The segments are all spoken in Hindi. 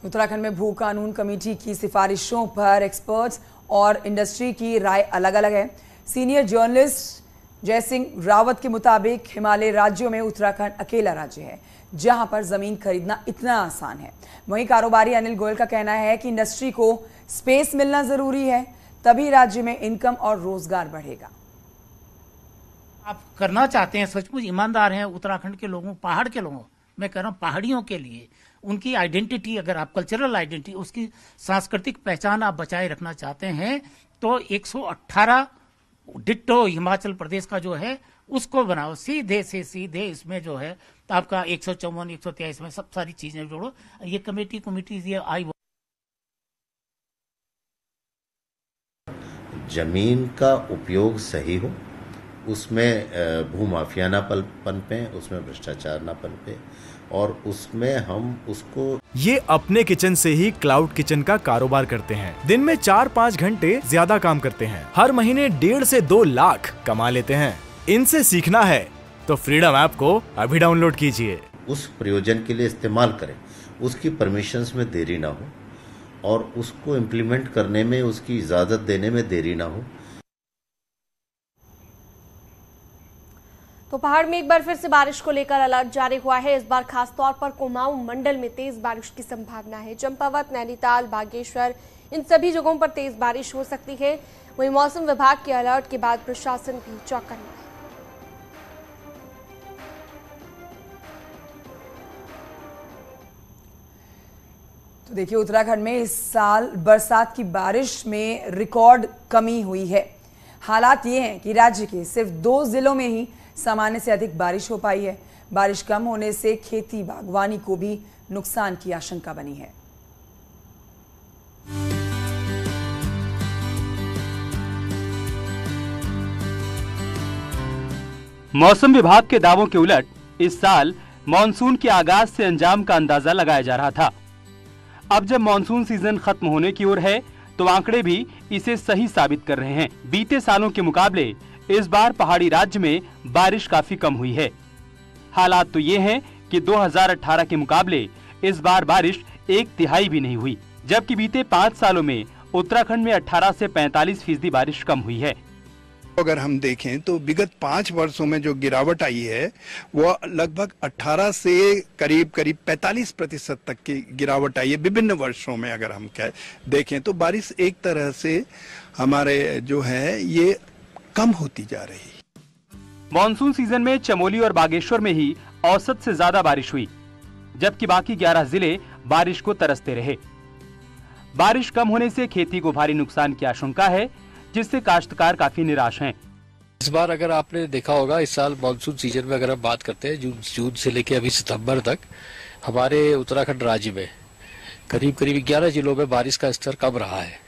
उत्तराखंड में भू कानून कमेटी की सिफारिशों पर एक्सपर्ट्स और इंडस्ट्री की राय अलग अलग है। सीनियर जर्नलिस्ट जयसिंह रावत के मुताबिक हिमालय राज्यों में उत्तराखंड अकेला राज्य है जहां पर जमीन खरीदना इतना आसान है। वहीं कारोबारी अनिल गोयल का कहना है कि इंडस्ट्री को स्पेस मिलना जरूरी है, तभी राज्य में इनकम और रोजगार बढ़ेगा। आप करना चाहते हैं, सचमुच ईमानदार हैं उत्तराखंड के लोगों, पहाड़ के लोगों, मैं कह रहा हूँ पहाड़ियों के लिए उनकी आइडेंटिटी, अगर आप कल्चरल आइडेंटिटी, उसकी सांस्कृतिक पहचान आप बचाए रखना चाहते हैं तो 118 डिट्टो हिमाचल प्रदेश का जो है उसको बनाओ, सीधे से सीधे इसमें जो है तो आपका 154 123 में सब सारी चीजें जोड़ो। ये कमेटी ये आई। जमीन का उपयोग सही हो, उसमें भूमाफिया ना पनपे, उसमें भ्रष्टाचार ना पनपे और उसमें हम उसको। ये अपने किचन से ही क्लाउड किचन का कारोबार करते हैं। दिन में 4-5 घंटे ज्यादा काम करते हैं। हर महीने 1.5 से 2 लाख कमा लेते हैं। इनसे सीखना है तो फ्रीडम ऐप को अभी डाउनलोड कीजिए। उस प्रयोजन के लिए इस्तेमाल करें, उसकी परमिशंस में देरी ना हो और उसको इम्प्लीमेंट करने में, उसकी इजाजत देने में देरी ना हो। तो पहाड़ में एक बार फिर से बारिश को लेकर अलर्ट जारी हुआ है। इस बार खासतौर पर कुमाऊं मंडल में तेज बारिश की संभावना है। चंपावत, नैनीताल, बागेश्वर, इन सभी जगहों पर तेज बारिश हो सकती है। वहीं मौसम विभाग के अलर्ट के बाद प्रशासन भी चौकन्ना है। तो देखिए, उत्तराखंड में इस साल बरसात की बारिश में रिकॉर्ड कमी हुई है। हालात ये हैं कि राज्य के सिर्फ 2 जिलों में ही सामान्य से अधिक बारिश हो पाई है। बारिश कम होने से खेती बागवानी को भी नुकसान की आशंका बनी है। मौसम विभाग के दावों के उलट इस साल मॉनसून के आगाज से अंजाम का अंदाजा लगाया जा रहा था। अब जब मॉनसून सीजन खत्म होने की ओर है तो आंकड़े भी इसे सही साबित कर रहे हैं। बीते सालों के मुकाबले इस बार पहाड़ी राज्य में बारिश काफी कम हुई है। हालात तो ये हैं कि 2018 के मुकाबले इस बार बारिश 1/3 भी नहीं हुई, जबकि बीते 5 सालों में उत्तराखंड में 18 से 45% बारिश कम हुई है। अगर हम देखें तो विगत 5 वर्षों में जो गिरावट आई है वो लगभग 18 से करीब 45% तक की गिरावट आई है विभिन्न वर्षों में। अगर हम देखें तो बारिश एक तरह से हमारे जो है ये कम होती जा रही। मॉनसून सीजन में चमोली और बागेश्वर में ही औसत से ज्यादा बारिश हुई, जबकि बाकी 11 जिले बारिश को तरसते रहे। बारिश कम होने से खेती को भारी नुकसान की आशंका है, जिससे काश्तकार काफी निराश हैं। इस बार अगर आपने देखा होगा, इस साल मानसून सीजन में अगर हम बात करते हैं जून से लेकर अभी सितंबर तक हमारे उत्तराखंड राज्य में करीब 11 जिलों में बारिश का स्तर कम रहा है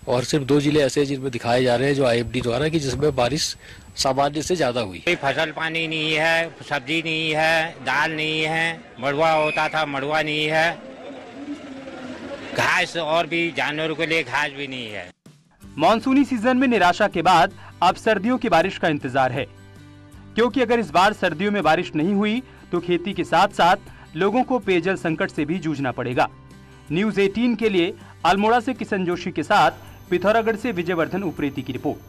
और सिर्फ 2 जिले ऐसे जिनमें दिखाए जा रहे हैं जो IMD द्वारा कि जिसमें बारिश सामान्य से ज्यादा हुई। कोई फसल पानी नहीं है, सब्जी नहीं है, दाल नहीं है, मड़ुआ होता था मड़ुआ नहीं है, घास और भी जानवरों के लिए घास भी नहीं है। मॉनसूनी सीजन में निराशा के बाद अब सर्दियों की बारिश का इंतजार है, क्योंकि अगर इस बार सर्दियों में बारिश नहीं हुई तो खेती के साथ साथ लोगों को पेयजल संकट से भी जूझना पड़ेगा। न्यूज़ 18 के लिए अल्मोड़ा से किशन जोशी के साथ पिथौरागढ़ से विजयवर्धन उप्रेती की रिपोर्ट।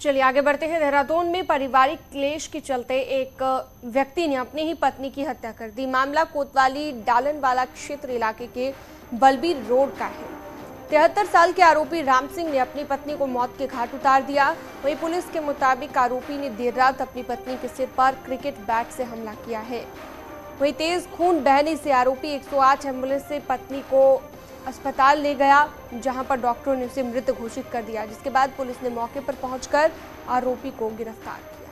चलिए आगे बढ़ते हैं। देहरादून में पारिवारिक क्लेश के चलते एक व्यक्ति ने अपनी ही पत्नी की हत्या कर दी। मामला कोतवाली डालनवाला क्षेत्र इलाके के बलबीर रोड का है। 73 साल के आरोपी राम सिंह ने अपनी पत्नी को मौत के घाट उतार दिया। वहीं पुलिस के मुताबिक आरोपी ने देर रात अपनी पत्नी के सिर पर क्रिकेट बैट से हमला किया है। वहीं तेज खून बहने से आरोपी 108 एम्बुलेंस से पत्नी को अस्पताल ले गया, जहां पर डॉक्टरों ने उसे मृत घोषित कर दिया, जिसके बाद पुलिस ने मौके पर पहुंचकर आरोपी को गिरफ्तार किया।